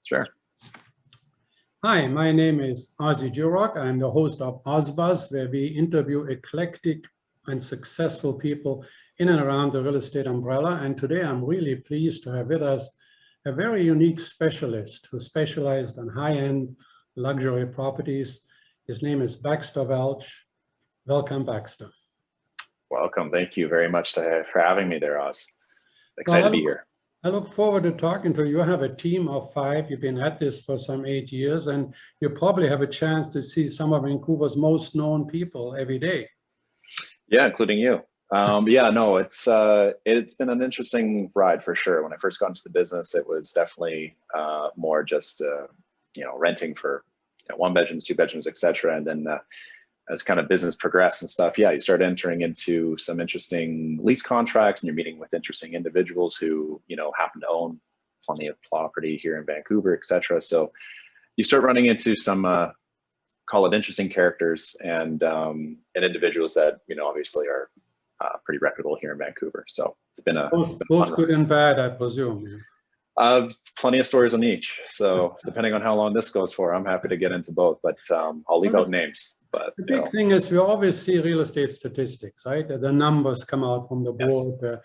Sure. Hi, my name is Ozzie Jurock. I'm the host of OzBuzz, where we interview eclectic and successful people in and around the real estate umbrella. And today I'm really pleased to have with us a very unique specialist who specialized on high-end luxury properties. His name is Baxter Welch. Welcome, Baxter. Welcome. Thank you very much for having me there, Oz. Excited to be here. I look forward to talking to you. You have a team of 5. You've been at this for some 8 years, and you probably have a chance to see some of Vancouver's most known people every day. Yeah, including you. Yeah, no, it's been an interesting ride for sure. When I first got into the business, it was definitely more just renting for 1 bedrooms, 2 bedrooms, etc. And then as kind of business progressed and stuff, yeah, you start entering into some interesting lease contracts, and you're meeting with interesting individuals who happen to own plenty of property here in Vancouver, etc. So you start running into some call it interesting characters and individuals that obviously are pretty reputable here in Vancouver. So it's been a both good and bad, I presume. Plenty of stories on each. So depending on how long this goes for, I'm happy to get into both, but I'll leave out names. But the big thing is we always see real estate statistics, right? The numbers come out from the board, yes.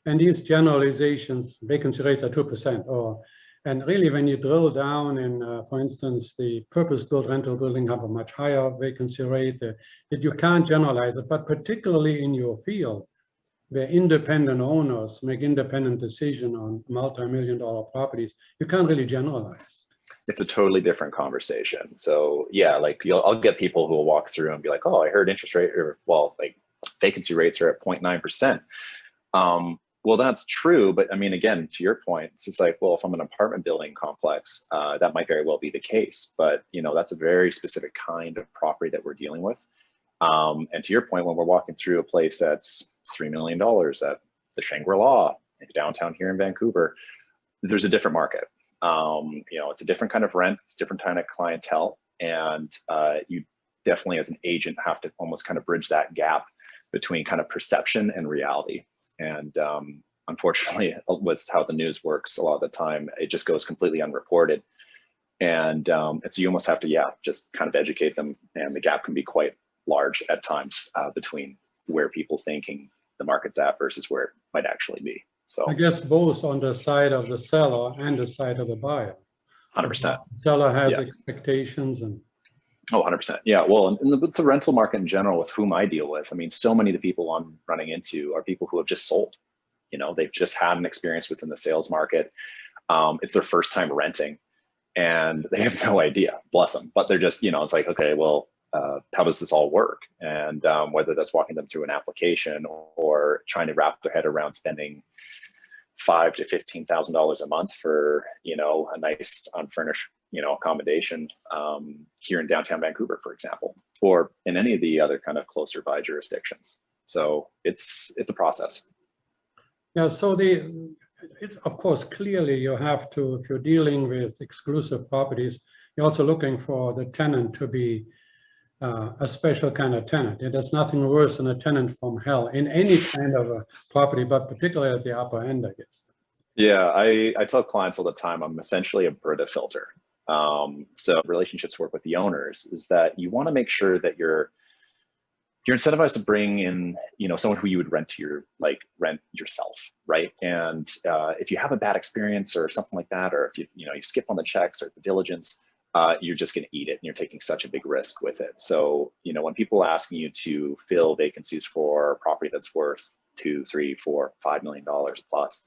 And these generalizations, vacancy rates are 2%, and really when you drill down in, for instance, the purpose-built rental building have a much higher vacancy rate, that you can't generalize it, but particularly in your field, where independent owners make independent decision on multi-million-dollar properties, you can't really generalize. It's a totally different conversation. So yeah, like I'll get people who will walk through and be like, oh, I heard interest rate, or like vacancy rates are at 0.9%. Well, that's true, but I mean, again, to your point, it's just like, well, if I'm an apartment building complex, that might very well be the case, but that's a very specific kind of property that we're dealing with. And to your point, when we're walking through a place that's $3 million at the Shangri-La in downtown here in Vancouver, there's a different market. It's a different kind of rent, it's a different kind of clientele, and you definitely as an agent have to almost kind of bridge that gap between kind of perception and reality. And unfortunately, with how the news works, a lot of the time it just goes completely unreported. And so you almost have to, just kind of educate them, and the gap can be quite large at times between where people thinking the market's at versus where it might actually be. So I guess both on the side of the seller and the side of the buyer. 100%. The seller has expectations and. Oh, 100%. Yeah. Well, and the rental market in general, with whom I deal with, I mean, so many of the people I'm running into are people who have just sold. They've just had an experience within the sales market. It's their first time renting, and they have no idea. Bless them. But they're just, it's like, okay, well, how does this all work? And whether that's walking them through an application or trying to wrap their head around spending $5,000 to $15,000 a month for a nice unfurnished accommodation here in downtown Vancouver, for example, or in any of the other kind of closer by jurisdictions. So it's a process. Yeah. So it's of course clearly you have to, if you're dealing with exclusive properties, you're also looking for the tenant to be a special kind of tenant. There's nothing worse than a tenant from hell in any kind of a property, but particularly at the upper end, I guess. Yeah, I tell clients all the time, I'm essentially a brita filter. So relationships work with the owners is that you want to make sure that you're incentivized to bring in, someone who you would rent yourself, right? And if you have a bad experience or something like that, or if you skip on the checks or the diligence, you're just going to eat it, and you're taking such a big risk with it. So, when people are asking you to fill vacancies for a property that's worth $2, $3, $4, $5 million plus,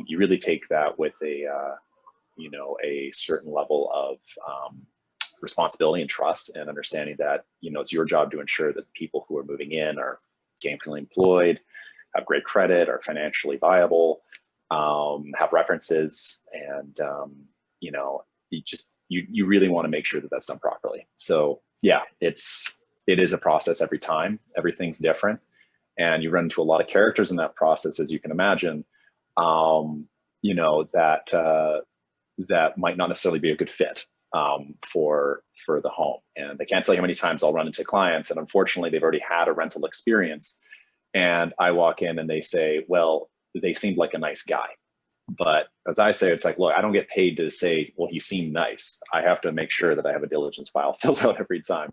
you really take that with a certain level of responsibility and trust, and understanding that it's your job to ensure that people who are moving in are gainfully employed, have great credit, are financially viable, have references, and you really want to make sure that that's done properly. So yeah, it is a process every time. Everything's different, and you run into a lot of characters in that process, as you can imagine. That might not necessarily be a good fit for the home. And I can't tell you how many times I'll run into clients, and unfortunately they've already had a rental experience, and I walk in and they say, well, they seemed like a nice guy. But as I say, it's like, look, I don't get paid to say, well, he seemed nice. I have to make sure that I have a diligence file filled out every time.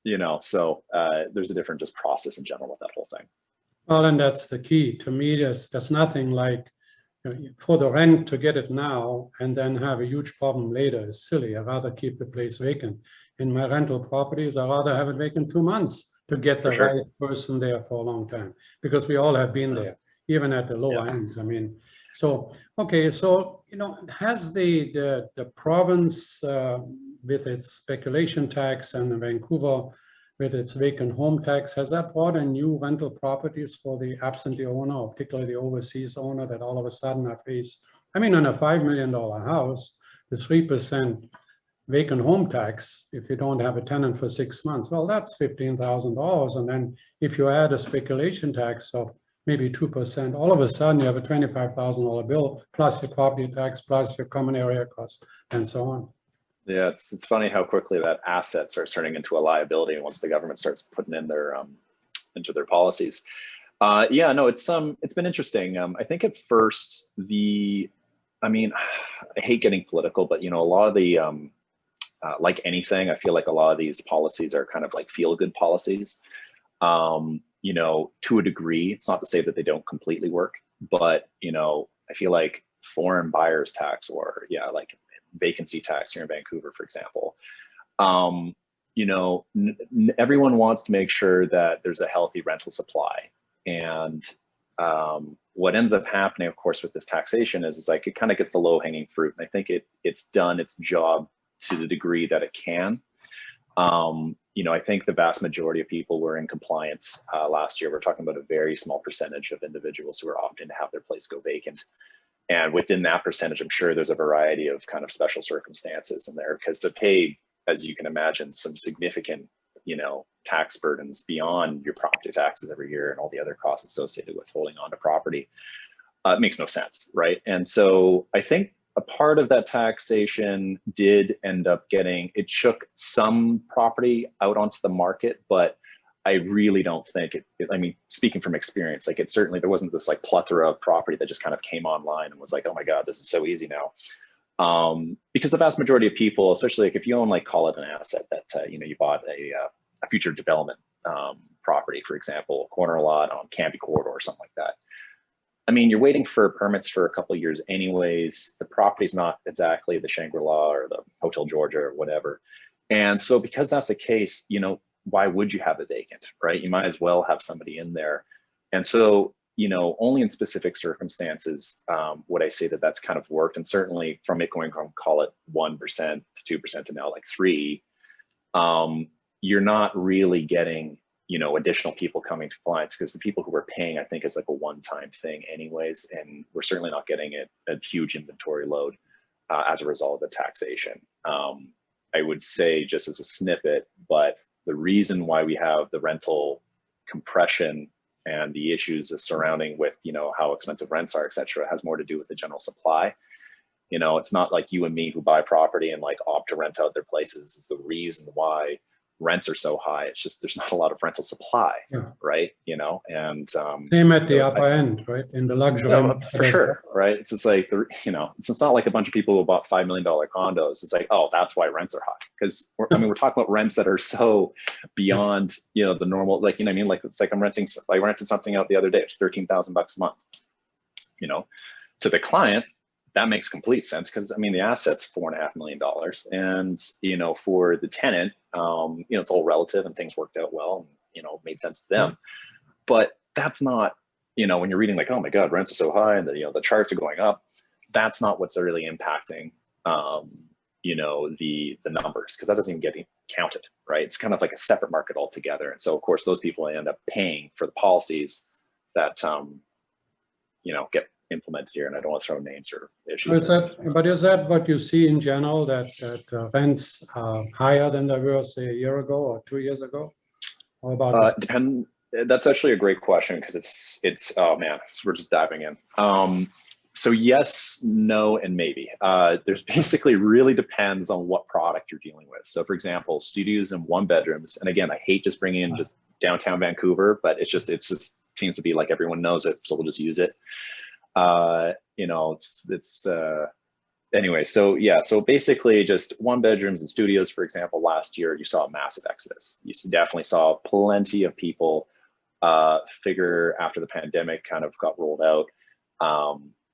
You know, so there's a different just process in general with that whole thing. Well, and that's the key. To me, there's nothing like, you know, for the rent to get it now and then have a huge problem later is silly. I'd rather keep the place vacant. In my rental properties, I'd rather have it vacant 2 months to get the right person there for a long time, because we all have been there, even at the lower end. I mean, so, okay, so, you know, has the province with its speculation tax and Vancouver with its vacant home tax, has that brought in new rental properties for the absentee owner, or particularly the overseas owner, that all of a sudden are faced? I mean, on a $5 million house, the 3% vacant home tax, if you don't have a tenant for 6 months, well, that's $15,000. And then if you add a speculation tax of maybe 2%, all of a sudden you have a $25,000 bill, plus your property tax, plus your common area costs, and so on. Yeah, it's funny how quickly that asset starts turning into a liability once the government starts putting in their into their policies. Yeah, no, it's been interesting. I think at first I mean, I hate getting political, but you know, a lot of the like anything, I feel like a lot of these policies are kind of like feel-good policies. You know, to a degree, it's not to say that they don't completely work, but you know, I feel like foreign buyers tax, or like vacancy tax here in Vancouver, for example. You know, everyone wants to make sure that there's a healthy rental supply. And what ends up happening, of course, with this taxation is like it kind of gets the low-hanging fruit. And I think it's done its job to the degree that it can. You know, I think the vast majority of people were in compliance last year. We're talking about a very small percentage of individuals who are opting to have their place go vacant. And within that percentage, I'm sure there's a variety of kind of special circumstances in there, because to pay, as you can imagine, some significant, you know, tax burdens beyond your property taxes every year and all the other costs associated with holding on to property, it makes no sense, right? And so I think a part of that taxation did end up it shook some property out onto the market, but I really don't think I mean, speaking from experience, like there wasn't this like plethora of property that just kind of came online and was like, oh my God, this is so easy now. Because the vast majority of people, especially like if you own, like, call it an asset that, you know, you bought a future development property, for example, a corner lot on Canby Corridor or something like that. I mean, you're waiting for permits for a couple of years anyways. The property's not exactly the Shangri-La or the Hotel Georgia or whatever. And so because that's the case, you know, why would you have it vacant, right? You might as well have somebody in there. And so, you know, only in specific circumstances would I say that that's kind of worked. And certainly from it going from, call it 1% to 2% to now like 3%, you're not really getting, you know, additional people coming to compliance, because the people who are paying, I think, is like a one-time thing anyways. And we're certainly not getting a huge inventory load as a result of the taxation. I would say, just as a snippet, but the reason why we have the rental compression and the issues surrounding with, you know, how expensive rents are, et cetera, has more to do with the general supply. You know, it's not like you and me who buy property and like opt to rent out their places. It's the reason why rents are so high. It's just there's not a lot of rental supply, right? You know, and same at the upper end, right? In the luxury end, for sure, right? It's just like, you know, it's not like a bunch of people who bought $5 million condos. It's like, oh, that's why rents are high, because I mean, we're talking about rents that are so beyond, you know, the normal, like, you know what I mean? Like, it's like I rented something out the other day. It's $13,000 a month. You know, to the client, that makes complete sense, because I mean, the asset's $4.5 million, and you know, for the tenant, you know, it's all relative, and things worked out well, and you know, made sense to them. But that's not, you know, when you're reading like, oh my God, rents are so high, and you know, the charts are going up. That's not what's really impacting, you know, the numbers, because that doesn't even get counted, right? It's kind of like a separate market altogether. And so, of course, those people end up paying for the policies that, you know, get implemented here, and I don't want to throw names or issues. Is that what you see in general, that rents are higher than they were, say, a year ago or 2 years ago? Or about that's actually a great question, because it's oh man, we're just diving in. So yes, no, and maybe. There's basically really depends on what product you're dealing with. So for example, studios and one bedrooms, and again, I hate just bringing in just downtown Vancouver, but it's just seems to be like everyone knows it, so we'll just use it. You know, anyway, so yeah, so basically just 1-bedrooms and studios, for example, last year, you saw a massive exodus. You definitely saw plenty of people figure after the pandemic kind of got rolled out,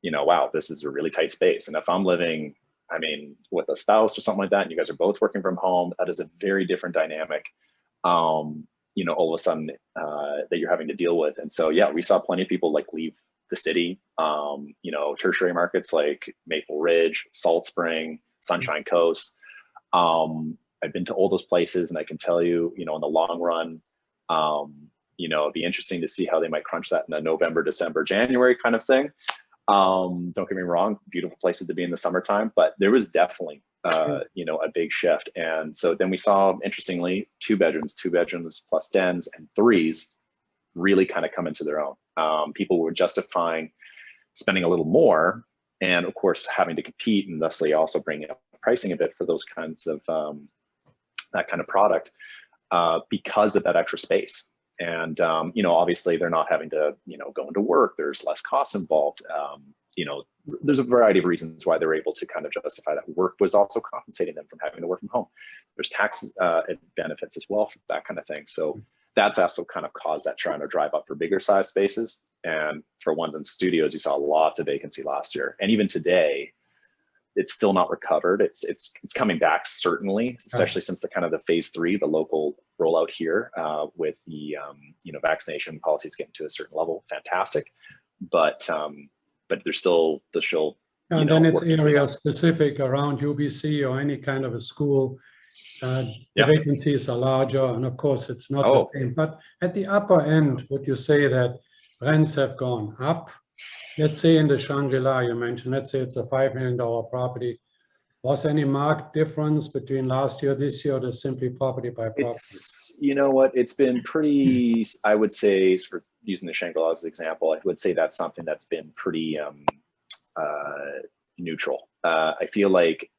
you know, wow, this is a really tight space. And if I'm living, I mean, with a spouse or something like that, and you guys are both working from home, that is a very different dynamic, you know, all of a sudden that you're having to deal with. And so, yeah, we saw plenty of people like leave the city, you know, tertiary markets like Maple Ridge, Salt Spring, Sunshine Coast. I've been to all those places, and I can tell you, you know, in the long run, you know, it'd be interesting to see how they might crunch that in the November, December, January kind of thing. Don't get me wrong, beautiful places to be in the summertime, but there was definitely, you know, a big shift. And so then we saw, interestingly, 2-bedrooms plus dens, and 3s really kind of come into their own. People were justifying spending a little more, and of course having to compete, and thusly also bringing up pricing a bit for those kinds of that kind of product because of that extra space. And you know, obviously they're not having to, you know, go into work. There's less costs involved. You know, there's a variety of reasons why they're able to kind of justify that. Work was also compensating them from having to work from home. There's tax benefits as well for that kind of thing. So that's also kind of caused that trying to drive up for bigger size spaces. And for ones in studios, you saw lots of vacancy last year. And even today, it's still not recovered. It's coming back, certainly, especially since the kind of the phase 3, the local rollout here with the you know, vaccination policies getting to a certain level. Fantastic, but there's still and then it's area specific around UBC or any kind of a school. The vacancies are larger, and of course it's not the same. But at the upper end, would you say that rents have gone up? Let's say in the Shangri-La you mentioned, let's say it's a $5 million property. Was any marked difference between last year, this year, or simply property by property? It's, you know what, it's been pretty, I would say, for using the Shangri-La as an example, I would say that's something that's been pretty neutral. I feel like,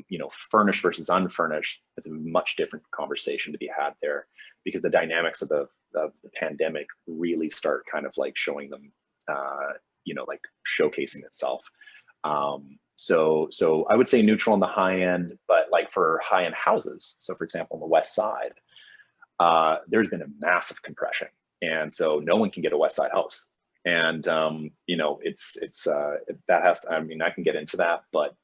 you know, furnished versus unfurnished is a much different conversation to be had there, because the dynamics of the pandemic really start kind of like showing them, you know, like showcasing itself. So I would say neutral on the high end, but like for high end houses, so for example, on the west side, there's been a massive compression. And so no one can get a west side house. And, you know, it's that has to, I mean, I can get into that, but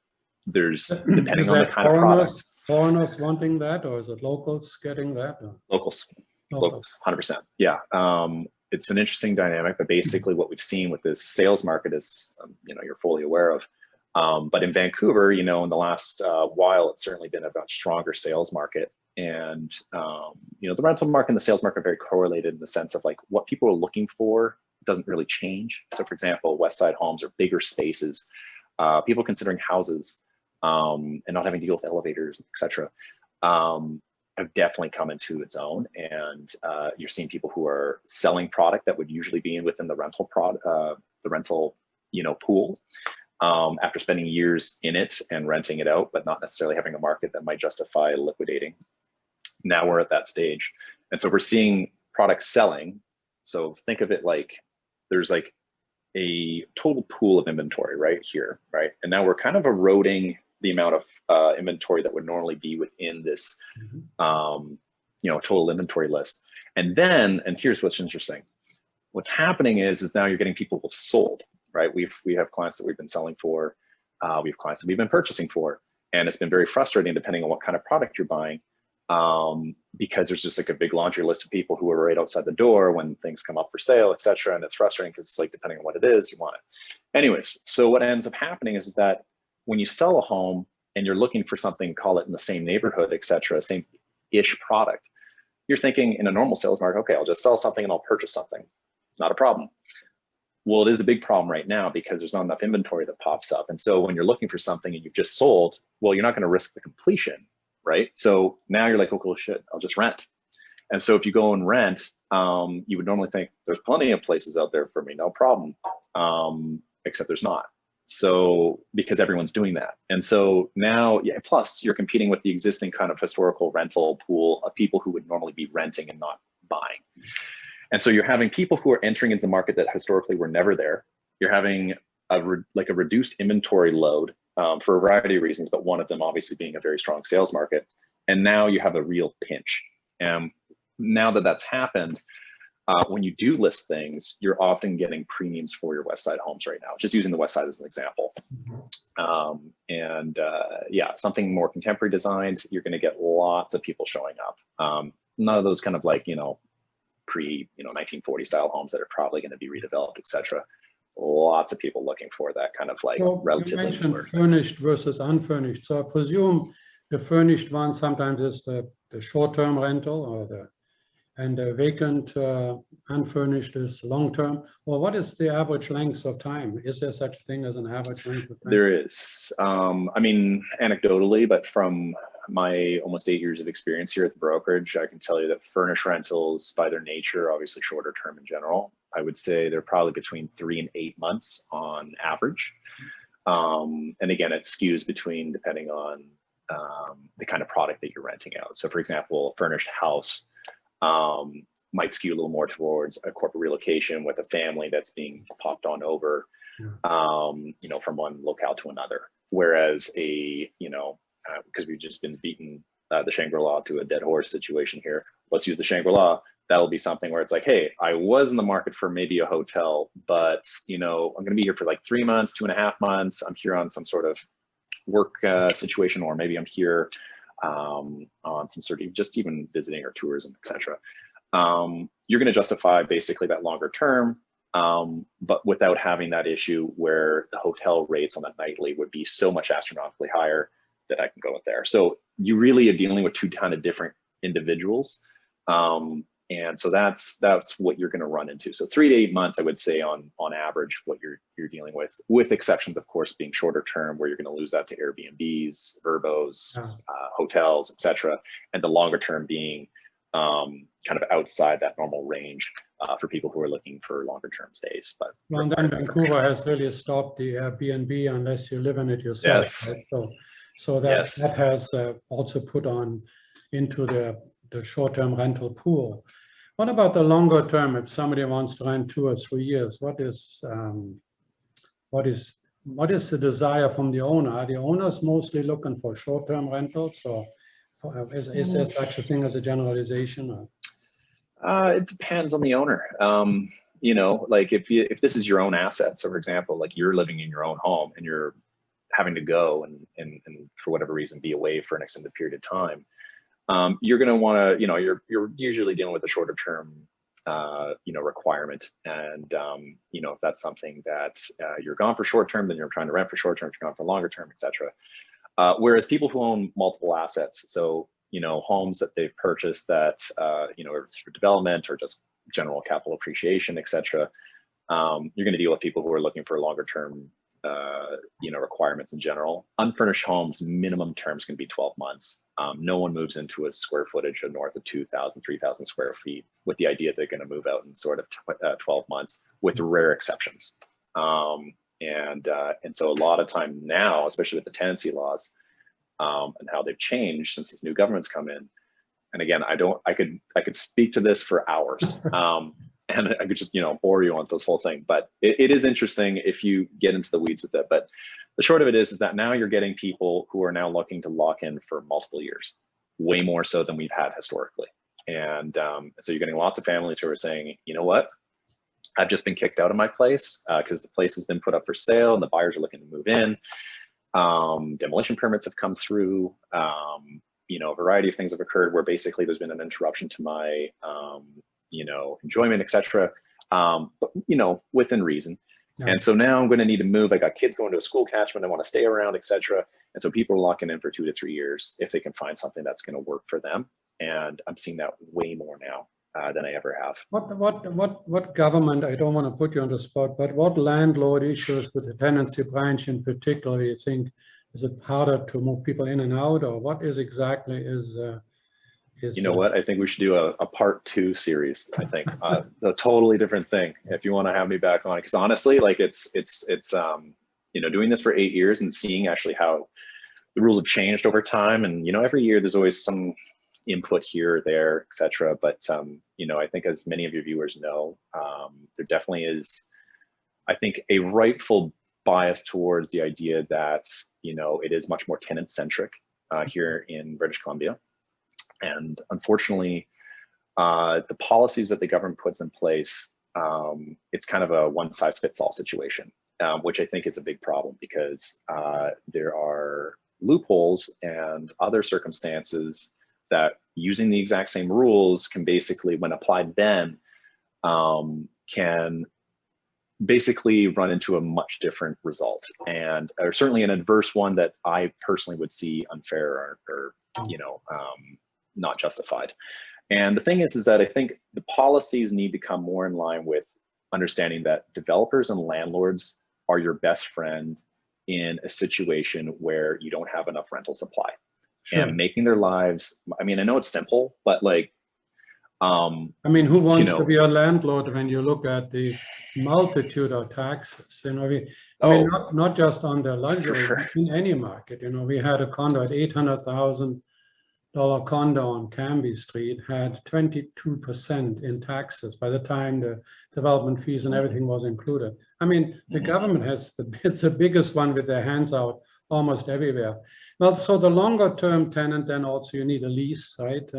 there's, depending on the kind of product. Foreigners wanting that, or is it locals getting that? Or? Locals, 100%. Yeah. It's an interesting dynamic, but basically what we've seen with this sales market is, you know, you're fully aware of. But in Vancouver, you know, in the last while, it's certainly been a much stronger sales market. And, you know, the rental market and the sales market are very correlated in the sense of like what people are looking for doesn't really change. So for example, West Side homes are bigger spaces. People considering houses and not having to deal with elevators, etc. Have definitely come into its own, and you're seeing people who are selling product that would usually be within the rental you know, pool, after spending years in it and renting it out, but not necessarily having a market that might justify liquidating. Now we're at that stage, and so we're seeing products selling. So think of it like there's like a total pool of inventory right here, right? And now we're kind of eroding the amount of inventory that would normally be within this, you know, total inventory list. And then, and here's what's interesting. What's happening is now you're getting people who've sold, right? We have clients that we've been selling for, we have clients that we've been purchasing for, and it's been very frustrating depending on what kind of product you're buying, because there's just like a big laundry list of people who are right outside the door when things come up for sale, etc. And it's frustrating because it's like, depending on what it is, you want it. Anyways, so what ends up happening is that when you sell a home and you're looking for something, call it in the same neighborhood, etc., same-ish product, you're thinking in a normal sales market, okay, I'll just sell something and I'll purchase something. Not a problem. Well, it is a big problem right now because there's not enough inventory that pops up. And so when you're looking for something and you've just sold, well, you're not going to risk the completion, right? So now you're like, oh, cool, shit, I'll just rent. And so if you go and rent, you would normally think there's plenty of places out there for me, no problem, except there's not. So because everyone's doing that. And so now, yeah, plus you're competing with the existing kind of historical rental pool of people who would normally be renting and not buying. And so you're having people who are entering into the market that historically were never there. You're having like a reduced inventory load for a variety of reasons, but one of them obviously being a very strong sales market. And now you have a real pinch. And now that that's happened, when you do list things, you're often getting premiums for your West Side homes right now, just using the West Side as an example. Yeah, something more contemporary designed, you're going to get lots of people showing up. None of those kind of like, pre 1940 style homes that are probably going to be redeveloped, etc. Lots of people looking for that kind of like so relatively you mentioned newer. furnished versus unfurnished. So I presume the furnished one sometimes is the short-term rental, or and the vacant unfurnished is long-term. Well, what is the average length of time? Is there such a thing as an average length of time? There is. I mean, anecdotally, but from my almost 8 years of experience here at the brokerage, I can tell you that furnished rentals, by their nature, are obviously shorter term in general. I would say they're probably between 3 and 8 months on average. And again, it skews between depending on the kind of product that you're renting out. So, for example, a furnished house might skew a little more towards a corporate relocation with a family that's being popped on over, from one locale to another. Whereas because we've just been beating the Shangri-La to a dead horse situation here, let's use the Shangri-La. That'll be something where it's like, hey, I was in the market for maybe a hotel, but I'm going to be here for like 3 months, 2.5 months. I'm here on some sort of work situation, or maybe I'm here on some sort of just even visiting or tourism, etc. You're going to justify basically that longer term, but without having that issue where the hotel rates on that nightly would be so much astronomically higher that I can go with there. So you really are dealing with two kind of different individuals. And so that's what you're going to run into. So 3 to 8 months, I would say on average, what you're dealing with exceptions, of course, being shorter term, where you're going to lose that to Airbnbs, Verbos, hotels, etc. And the longer term being kind of outside that normal range for people who are looking for longer term stays. But well, then Vancouver has really stopped the Airbnb unless you live in it yourself. Yes. Right? So that has also put on into the short-term rental pool. What about the longer term? If somebody wants to rent 2 or 3 years, what is the desire from the owner? Are the owners mostly looking for short-term rentals, or is there such a thing as a generalization? Or? It depends on the owner. Like if this is your own asset, so for example, like you're living in your own home and you're having to go and for whatever reason be away for an extended period of time, you're going to want to, you're usually dealing with a shorter term, requirement. And, if that's something that you're gone for short term, then you're trying to rent for short term, if you're gone for longer term, etc. Whereas people who own multiple assets, so, homes that they've purchased that, for development or just general capital appreciation, etc. You're going to deal with people who are looking for longer term requirements in general. Unfurnished homes, minimum terms can be 12 months. No one moves into a square footage of north of 2,000, 3,000 square feet with the idea they're going to move out in sort of 12 months, with rare exceptions. And so a lot of time now, especially with the tenancy laws and how they've changed since this new government's come in. And again, I could speak to this for hours. And I could just, bore you on this whole thing, but it is interesting if you get into the weeds with it. But the short of it is that now you're getting people who are now looking to lock in for multiple years, way more so than we've had historically. And so you're getting lots of families who are saying, you know what, I've just been kicked out of my place because the place has been put up for sale and the buyers are looking to move in. Demolition permits have come through. A variety of things have occurred where basically there's been an interruption to my enjoyment, etc. But within reason. Yeah. And so now I'm going to need to move. I got kids going to a school catchment. I want to stay around, etc. And so people are locking in for 2 to 3 years if they can find something that's going to work for them. And I'm seeing that way more now than I ever have. What government? I don't want to put you on the spot, but what landlord issues with the tenancy branch in particular? You think is it harder to move people in and out, or what is exactly is? What? I think we should do a part 2 series. I think a totally different thing. If you want to have me back on, because honestly, like it's doing this for 8 years and seeing actually how the rules have changed over time, and every year there's always some input here or there, etc. But I think as many of your viewers know, there definitely is, I think, a rightful biased towards the idea that, you know, it is much more tenant centric here in British Columbia. And unfortunately, the policies that the government puts in place, it's kind of a one size fits all situation, which I think is a big problem, because there are loopholes and other circumstances that, using the exact same rules, can basically, when applied then, can basically run into a much different result, and or certainly an adverse one that I personally would see unfair or you know, not justified. And the thing is that I think the policies need to come more in line with understanding that developers and landlords are your best friend in a situation where you don't have enough rental supply. Sure. And making their lives, I mean, I know it's simple, but like, I mean, who wants to be a landlord when you look at the multitude of taxes? You know, I mean, not just on the luxury, sure, in any market. You know, we had a condo at $800,000 condo on Cambie Street, had 22% in taxes by the time the development fees and everything was included. I mean, the government has it's the biggest one with their hands out almost everywhere. Well, so the longer term tenant, then also you need a lease, right?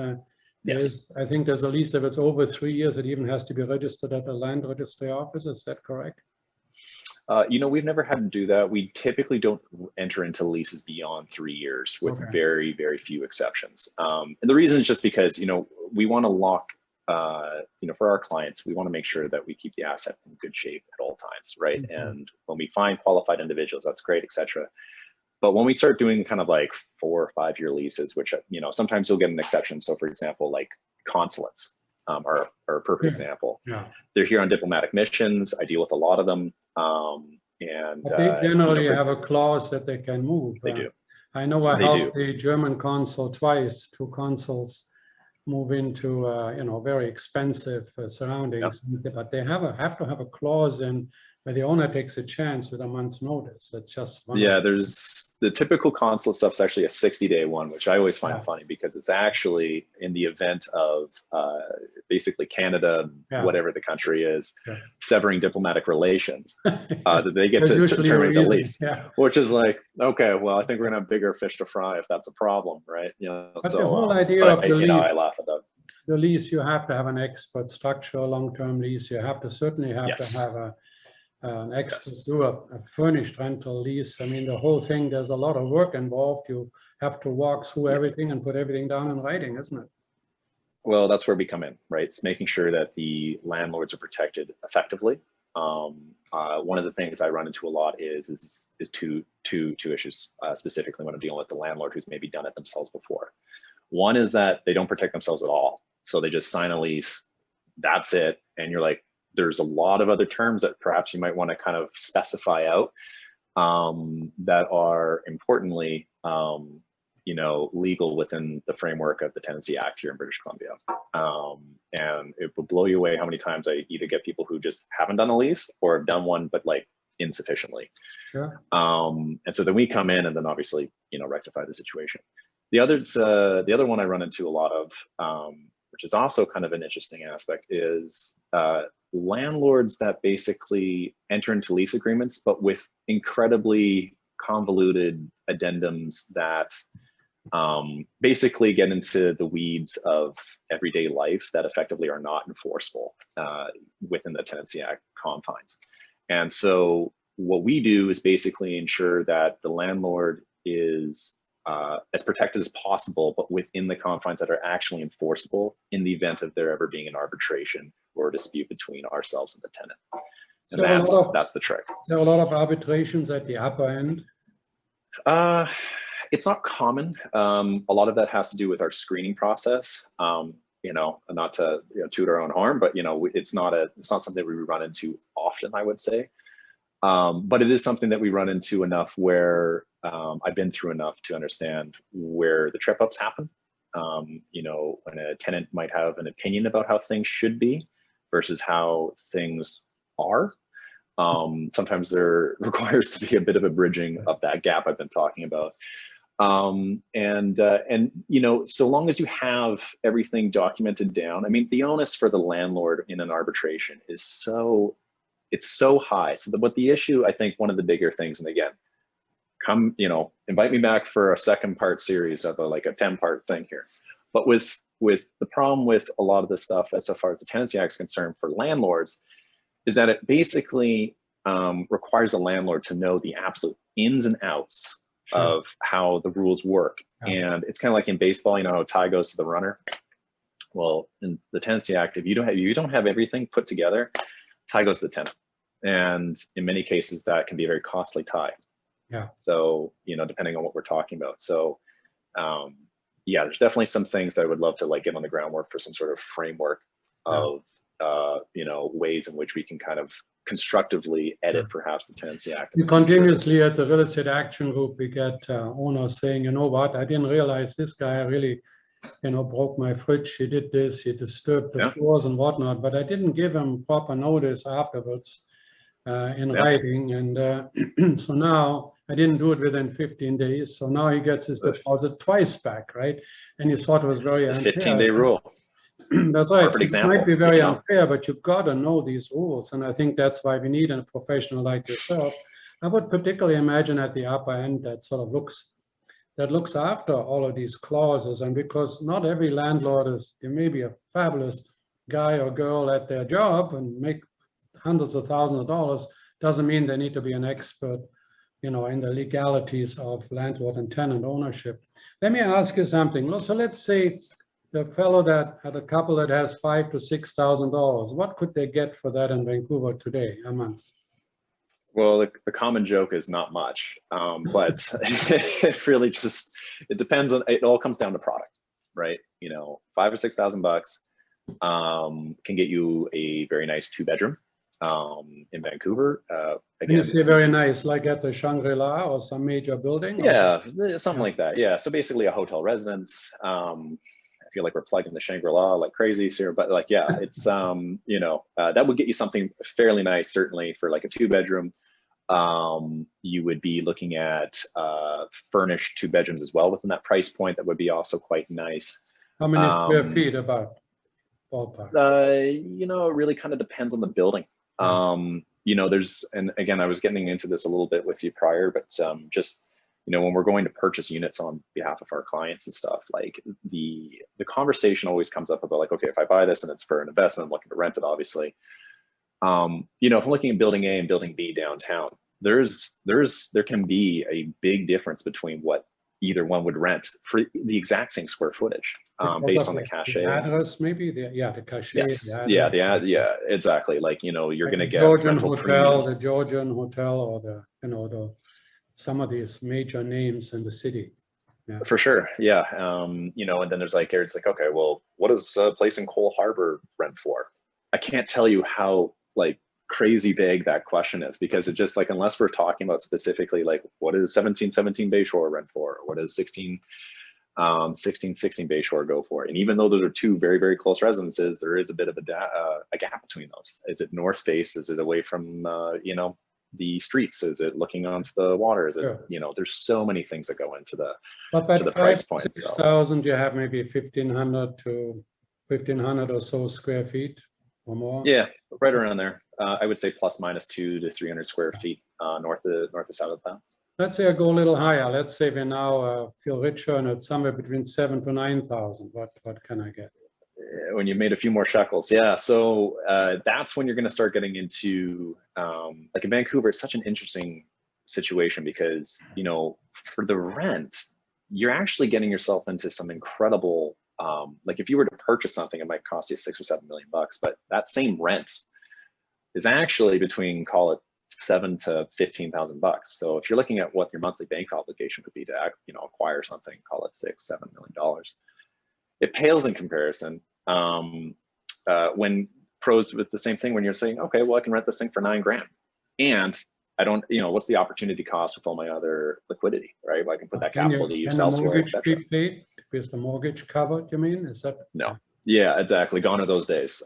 Yes. I think there's a lease, if it's over 3 years, it even has to be registered at the land registry office. Is that correct? You know, we've never had to do that. We typically don't enter into leases beyond 3 years, with very, very few exceptions. And the reason is just because, you know, we want to lock, you know, for our clients, we want to make sure that we keep the asset in good shape at all times, right? And when we find qualified individuals, that's great, etc. But when we start doing kind of like 4 or 5 year leases, which, you know, sometimes you'll get an exception. So for example, like consulates are a perfect example. Yeah. They're here on diplomatic missions. I deal with a lot of them. And but they generally have a clause that they can move. They do. I know I helped the German consul twice, 2 consuls move into, you know, very expensive surroundings, but they have to have a clause in where the owner takes a chance with a month's notice. It's just there's the typical consulate stuff is actually a 60-day one, which I always find funny, because it's actually in the event of basically Canada, whatever the country is, severing diplomatic relations, that they get to terminate the lease, which is like, okay, well, I think we're gonna have bigger fish to fry if that's a problem, right? You know, but so the whole idea of the lease, I laugh at that. The lease, you have to have an expert structural long-term lease. You have to certainly have to have an expert do a furnished rental lease. I mean, the whole thing, there's a lot of work involved. You have to walk through everything and put everything down in writing, isn't it? Well, that's where we come in, right? It's making sure that the landlords are protected effectively. One of the things I run into a lot is two issues, specifically when I'm dealing with the landlord who's maybe done it themselves before. One is that they don't protect themselves at all. So they just sign a lease, that's it. And you're like, there's a lot of other terms that perhaps you might want to kind of specify out that are importantly, you know, legal within the framework of the Tenancy Act here in British Columbia. And it will blow you away how many times I either get people who just haven't done a lease or have done one, but like insufficiently. Sure. And so then we come in and then obviously, you know, rectify the situation. The other one I run into a lot of, which is also kind of an interesting aspect, is landlords that basically enter into lease agreements, but with incredibly convoluted addendums that basically get into the weeds of everyday life that effectively are not enforceable within the Tenancy Act confines. And so what we do is basically ensure that the landlord is as protected as possible, but within the confines that are actually enforceable in the event of there ever being an arbitration or a dispute between ourselves and the tenant. And so that's the trick. There are a lot of arbitrations at the upper end. It's not common. A lot of that has to do with our screening process. You know, not to toot our own horn, but you know, it's not something we run into often, I would say. But it is something that we run into enough where I've been through enough to understand where the trip ups happen. You know, when a tenant might have an opinion about how things should be versus how things are. Sometimes there requires to be a bit of a bridging of that gap I've been talking about. And you know, so long as you have everything documented down, I mean, the onus for the landlord in an arbitration is so it's so high. So what the issue, I think one of the bigger things, and again, come, invite me back for a second part series of like a 10-part thing here. But with the problem with a lot of this stuff, as far as the Tenancy Act is concerned for landlords, is that it basically requires the landlord to know the absolute ins and outs of how the rules work. And it's kind of like in baseball, you know, how a tie goes to the runner. Well, in the Tenancy Act, if you don't have everything put together, tie goes to the tenant. And in many cases, that can be a very costly tie. Yeah. So, depending on what we're talking about. So, yeah, there's definitely some things that I would love to like get on the groundwork for some sort of framework of, ways in which we can kind of constructively edit perhaps the Tenancy Act. We continuously at the Real Estate Action Group, we get owners saying, you know what, I didn't realize this guy really, broke my fridge, he did this, he disturbed the floors and whatnot, but I didn't give him proper notice afterwards in writing. And so now I didn't do it within 15 days. So now he gets his deposit twice back, right? And he thought it was very unfair. 15-day rule. That's right. Perfect example. It might be very unfair, but you've got to know these rules. And I think that's why we need a professional like yourself. I would particularly imagine at the upper end that sort of looks after all of these clauses. And because not every landlord you may be a fabulous guy or girl at their job and make hundreds of thousands of dollars, doesn't mean they need to be an expert, in the legalities of landlord and tenant ownership. Let me ask you something. So let's say the couple that has $5,000 to $6,000, what could they get for that in Vancouver today a month? Well, the common joke is not much, but it really it depends on, it all comes down to product, right? $5,000 or $6,000 can get you a very nice 2-bedroom in Vancouver. Again, you say very nice, like at the Shangri-La or some major building? Yeah, something like that. Yeah, so basically a hotel residence. I feel like we're plugging the Shangri-La like crazy here, but like, yeah, it's, that would get you something fairly nice, certainly for like a 2-bedroom. You would be looking at furnished 2 bedrooms as well within that price point. That would be also quite nice. How many square feet about? Ballpark? It really kind of depends on the building. And again, I was getting into this a little bit with you prior, but just, when we're going to purchase units on behalf of our clients and stuff, like the conversation always comes up about like, okay, if I buy this and it's for an investment, I'm looking to rent it, obviously. If I'm looking at building A and building B downtown, there can be a big difference between what either one would rent for the exact same square footage, based on the cachet. The address, maybe the cachet. Yes. Yeah, exactly. Like, you're like going to get Georgian hotel, the Georgian hotel, or the some of these major names in the city. Yeah. For sure. Yeah. And then there's like, it's like, okay, well, what does a place in Cole Harbor rent for? I can't tell you how like crazy vague that question is, because it just like, unless we're talking about specifically like what is 1717 Bayshore rent for, or what is 1616 Bayshore go for? And even though those are two very, very close residences, there is a bit of a gap between those. Is it north face? Is it away from the streets? Is it looking onto the water? Is it there's so many things that go into the price point. 6,000, you have maybe 1,500 to 1,500 or so square feet or more. Yeah, right around there. I would say plus minus 200 to 300 square feet north to south of town. Let's say I go a little higher. Let's say we now feel richer and it's somewhere between 7,000 to 9,000. What can I get? When you've made a few more shekels, yeah. So that's when you're going to start getting into like in Vancouver. It's such an interesting situation because for the rent, you're actually getting yourself into some incredible. Like if you were to purchase something, it might cost you $6 or $7 million, but that same rent is actually between, call it $7,000 to $15,000. So if you're looking at what your monthly bank obligation would be to acquire something, call it $6-7 million, it pales in comparison. When pros with the same thing, when you're saying, okay, well, I can rent this thing for $9,000, and I don't, what's the opportunity cost with all my other liquidity, right? Well, I can put that capital to use elsewhere, etc. Is the mortgage covered? You mean? Is that no? Yeah, exactly. Gone are those days.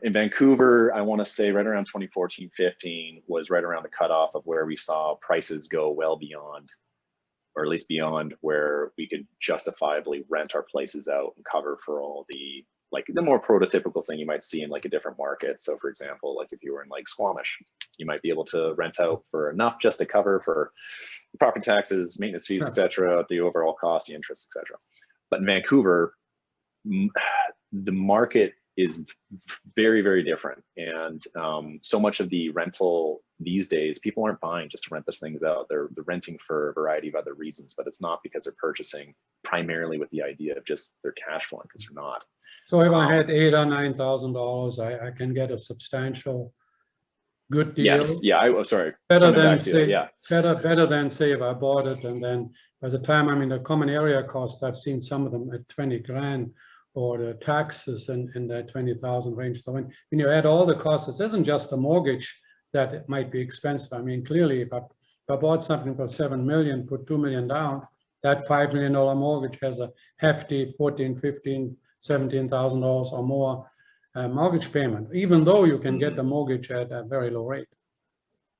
In Vancouver, I want to say right around 2014-15 was right around the cutoff of where we saw prices go well beyond, or at least beyond where we could justifiably rent our places out and cover for all the like the more prototypical thing you might see in like a different market. So for example, like if you were in like Squamish, you might be able to rent out for enough just to cover for property taxes, maintenance fees, etc., the overall cost, the interest, etc. But in Vancouver, the market is very, very different. And so much of the rental these days, people aren't buying just to rent those things out. They're renting for a variety of other reasons, but it's not because they're purchasing primarily with the idea of just their cash flowing, because they're not. So if I had $8,000 or $9,000, I can get a substantial good deal. Yes, yeah, sorry. Better than say, yeah. Better than say if I bought it and then by the time I'm in the common area cost, I've seen some of them at 20 grand, or the taxes in the 20,000 range. So when you add all the costs, it isn't just a mortgage that it might be expensive. I mean, clearly, if I bought something for 7 million, put 2 million down, that $5 million mortgage has a hefty 14, 15, $17,000 or more mortgage payment, even though you can get the mortgage at a very low rate.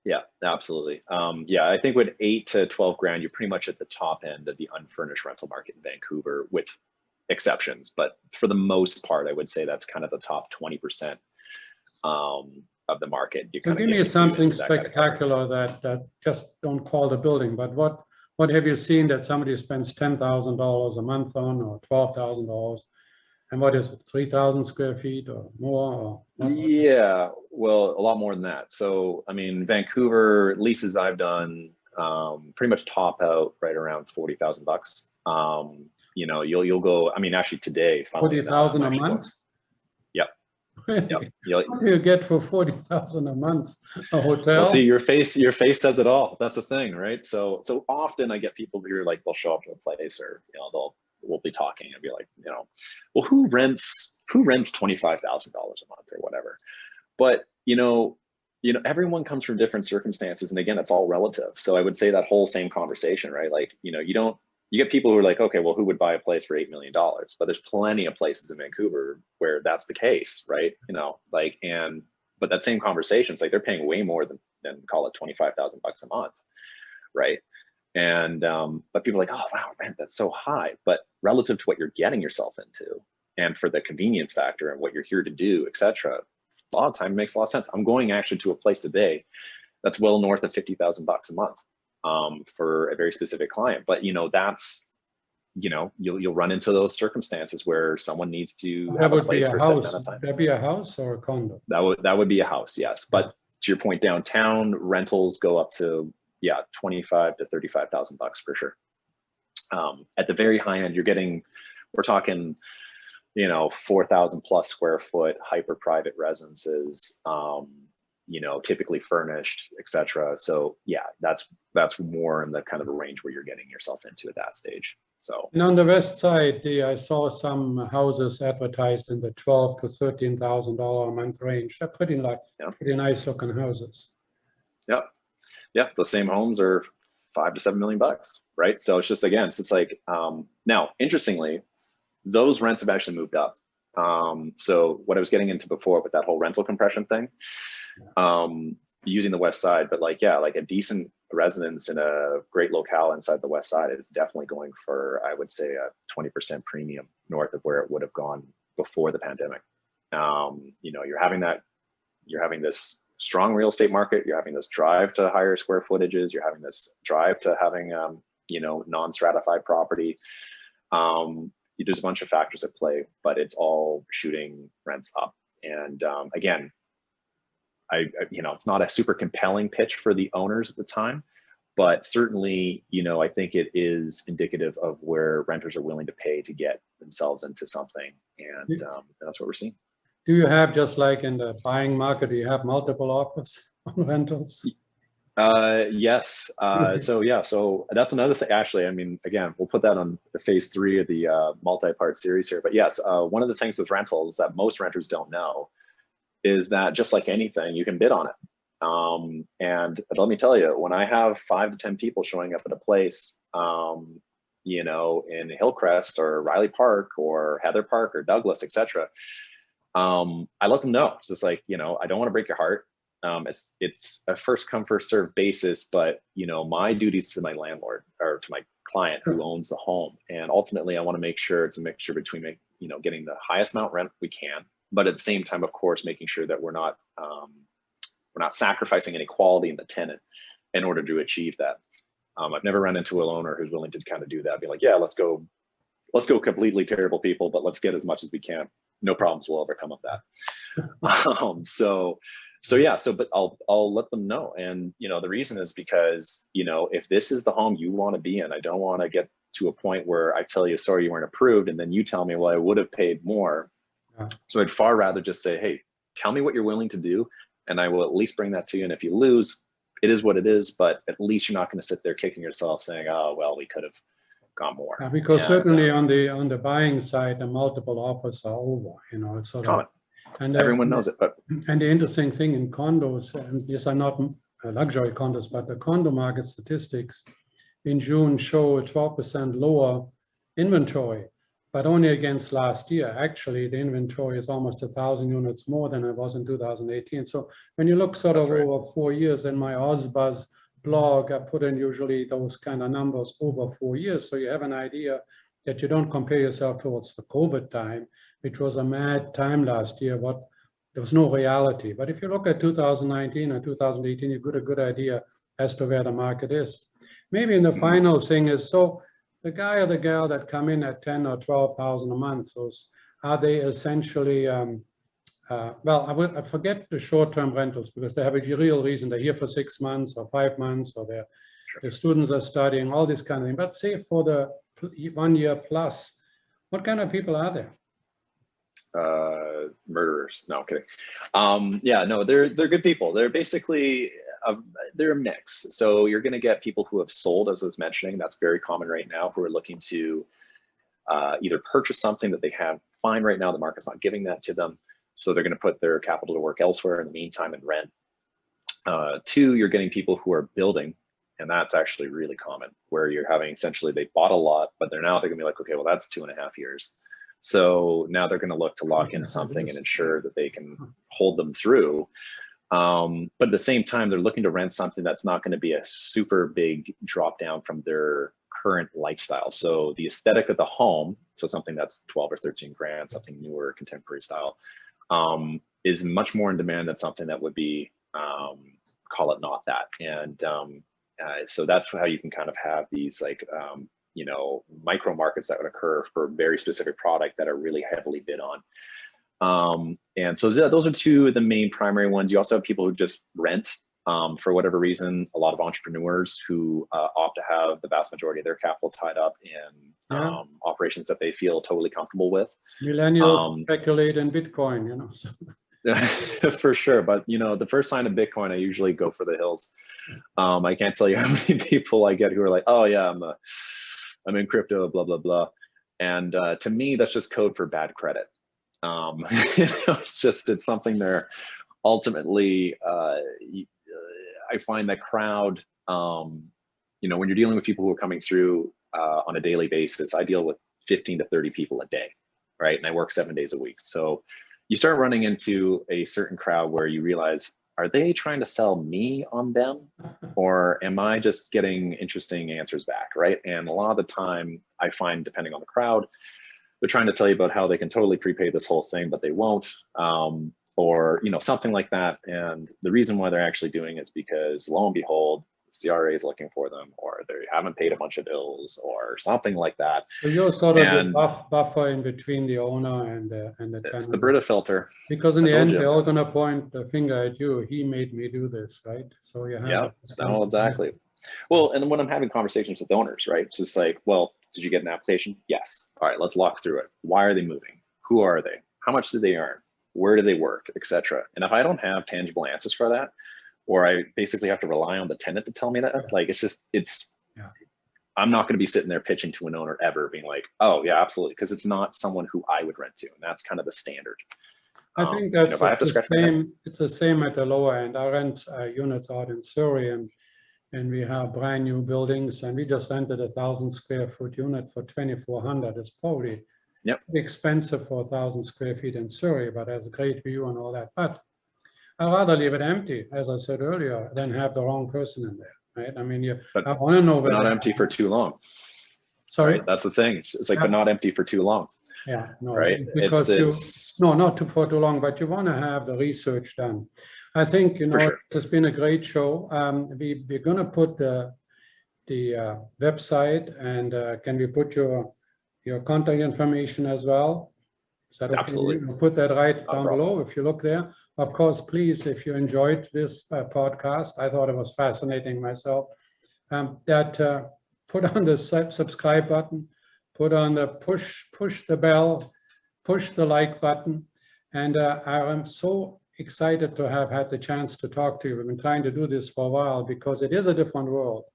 Yeah, absolutely. Yeah, I think with 8 to 12 grand, you're pretty much at the top end of the unfurnished rental market in Vancouver, with exceptions. But for the most part, I would say that's kind of the top 20% of the market. You so give me something spectacular that just don't call the building, but what have you seen that somebody spends $10,000 a month on, or $12,000? And what is it, 3,000 square feet or more? Or yeah, well, a lot more than that. So, I mean, Vancouver leases I've done pretty much top out right around $40,000. You know, you'll go. I mean, actually today, 40,000 a month. Yep. Really? Yep. What do you get for 40,000 a month? A hotel? Well, see, your face says it all. That's the thing, right? So often I get people who are like, they'll show up to a place, or we'll be talking and be like, well, who rents $25,000 a month or whatever? But everyone comes from different circumstances, and again, it's all relative. So I would say that whole same conversation, right? Like, you get people who are like, okay, well, who would buy a place for $8 million? But there's plenty of places in Vancouver where that's the case, right? But that same conversation, it's like they're paying way more than call it $25,000 a month, right? And but people are like, oh wow, man, that's so high. But relative to what you're getting yourself into, and for the convenience factor and what you're here to do, etc., a lot of time it makes a lot of sense. I'm going actually to a place today that's well north of $50,000 a month. For a very specific client, but that's you'll run into those circumstances where someone needs to have a place for a certain amount of time. Would that be a house or a condo? That would be a house, yes. But to your point, downtown rentals go up to $25,000 to $35,000 for sure. At the very high end, we're talking 4,000 plus square foot hyper private residences. Typically furnished, etc. So yeah, that's more in the kind of a range where you're getting yourself into at that stage. So, and on the west side, I saw some houses advertised in the $12,000 to $13,000 a month range. They're pretty nice looking houses. Yeah, those same homes are $5 to $7 million, right? So it's just, again, it's like now, interestingly, those rents have actually moved up. So what I was getting into before with that whole rental compression thing, using the west side, but like a decent residence in a great locale inside the west side is definitely going for, I would say, a 20% premium north of where it would have gone before the pandemic. You're having this strong real estate market, you're having this drive to higher square footages, you're having this drive to having non-stratified property. There's a bunch of factors at play, but it's all shooting rents up. And again, it's not a super compelling pitch for the owners at the time, but certainly, I think it is indicative of where renters are willing to pay to get themselves into something, and that's what we're seeing. Do you have, just like in the buying market, do you have multiple offers on rentals? Yes. So that's another thing. Actually, I mean, again, we'll put that on the phase 3 of the multi-part series here. But yes, one of the things with rentals that most renters don't know is that, just like anything, you can bid on it. And let me tell you, when I have 5 to 10 people showing up at a place, in Hillcrest or Riley Park or Heather Park or Douglas, etc., I let them know. So it's like, I don't want to break your heart. It's a first come first served basis, but my duties to my landlord or to my client who owns the home, and ultimately I want to make sure it's a mixture between getting the highest amount rent we can, but at the same time, of course, making sure that we're not sacrificing any quality in the tenant in order to achieve that. I've never run into a owner who's willing to kind of do that, be like, yeah, let's go completely terrible people, but let's get as much as we can. No problems will ever come of that. But I'll let them know. And, the reason is because, if this is the home you want to be in, I don't want to get to a point where I tell you, sorry, you weren't approved. And then you tell me, well, I would have paid more. Yeah. So I'd far rather just say, hey, tell me what you're willing to do, and I will at least bring that to you. And if you lose, it is what it is, but at least you're not going to sit there kicking yourself saying, oh, well, we could have gone more. Yeah, because certainly on the buying side, the multiple offers are over, it's sort common. And everyone knows it. But and the interesting thing in condos, and these are not luxury condos, but the condo market statistics in June show a 12% lower inventory, but only against last year. Actually, the inventory is almost 1,000 units more than it was in 2018. So when you look sort of over 4 years, in my OzBuzz blog, I put in usually those kind of numbers over 4 years. So you have an idea that you don't compare yourself towards the COVID time, which was a mad time last year. There was no reality. But if you look at 2019 and 2018, you get a good idea as to where the market is. Maybe in the final thing is, so the guy or the girl that come in at 10 or 12,000 a month, are they essentially, I forget the short-term rentals, because they have a real reason. They're here for 6 months or 5 months, or the students are studying, all this kind of thing. But say for the 1 year plus, what kind of people are there? Murderers. No, I'm kidding. They're good people. They're basically they're a mix. So you're going to get people who have sold, as I was mentioning. That's very common right now, who are looking to either purchase something that they have fine right now. The market's not giving that to them, so they're going to put their capital to work elsewhere in the meantime and rent. 2, you're getting people who are building, and that's actually really common, where you're having essentially they bought a lot, but they're going to be like, okay, well, that's 2.5 years. So now they're going to look to lock in something and ensure that they can hold them through. But at the same time, they're looking to rent something that's not going to be a super big drop down from their current lifestyle. So the aesthetic of the home, so something that's 12 or 13 grand, something newer, contemporary style, is much more in demand than something that would be, call it not that. And so that's how you can kind of have these micro markets that would occur for very specific product that are really heavily bid on. And so those are 2 of the main primary ones. You also have people who just rent for whatever reason. A lot of entrepreneurs who opt to have the vast majority of their capital tied up in operations that they feel totally comfortable with. Millennials speculate in Bitcoin, So. For sure. But, the first sign of Bitcoin, I usually go for the hills. I can't tell you how many people I get who are like, oh yeah, I'm in crypto, blah, blah, blah. And to me, that's just code for bad credit. It's something there. Ultimately, I find that crowd, when you're dealing with people who are coming through on a daily basis, I deal with 15 to 30 people a day, right? And I work 7 days a week. So you start running into a certain crowd where you realize, are they trying to sell me on them, or am I just getting interesting answers back, right? And a lot of the time I find, depending on the crowd, they're trying to tell you about how they can totally prepay this whole thing, but they won't, or something like that. And the reason why they're actually doing it is because, lo and behold, CRA is looking for them, or they haven't paid a bunch of bills, or something like that. So you're sort of the buffer in between the owner and the tenant. It's the Brita filter. Because in the end, they're all going to point the finger at you. He made me do this, right? So you have. Yeah. No, exactly. Well, and then when I'm having conversations with owners, right? It's just like, well, did you get an application? Yes. All right, let's walk through it. Why are they moving? Who are they? How much do they earn? Where do they work, etc. And if I don't have tangible answers for that, or I basically have to rely on the tenant to tell me that, like, I'm not going to be sitting there pitching to an owner ever being like, oh yeah, absolutely. Because it's not someone who I would rent to. And that's kind of the standard. I think that's it's the same at the lower end. I rent units out in Surrey, and we have brand new buildings, and we just rented 1,000 square foot unit for 2,400. It's probably expensive for 1,000 square feet in Surrey, but has a great view and all that. But I'd rather leave it empty, as I said earlier, than have the wrong person in there, right? I mean, I want to know. But not empty for too long. Sorry? Right? That's the thing. It's like, but not empty for too long. Yeah, no, right? because it's no, not for too long, but you want to have the research done. I think, for sure. this has been a great show. We're going to put the website, and can we put your contact information as well? Is that okay? Absolutely. We'll put that right down problem. below if you look there. Of course, please, if you enjoyed this podcast, I thought it was fascinating myself, put on the subscribe button, put on the push the bell, push the like button. And I am so excited to have had the chance to talk to you. We've been trying to do this for a while because it is a different world,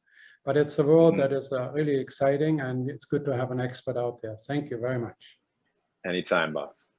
but it's a world that is really exciting, and it's good to have an expert out there. Thank you very much. Anytime, boss.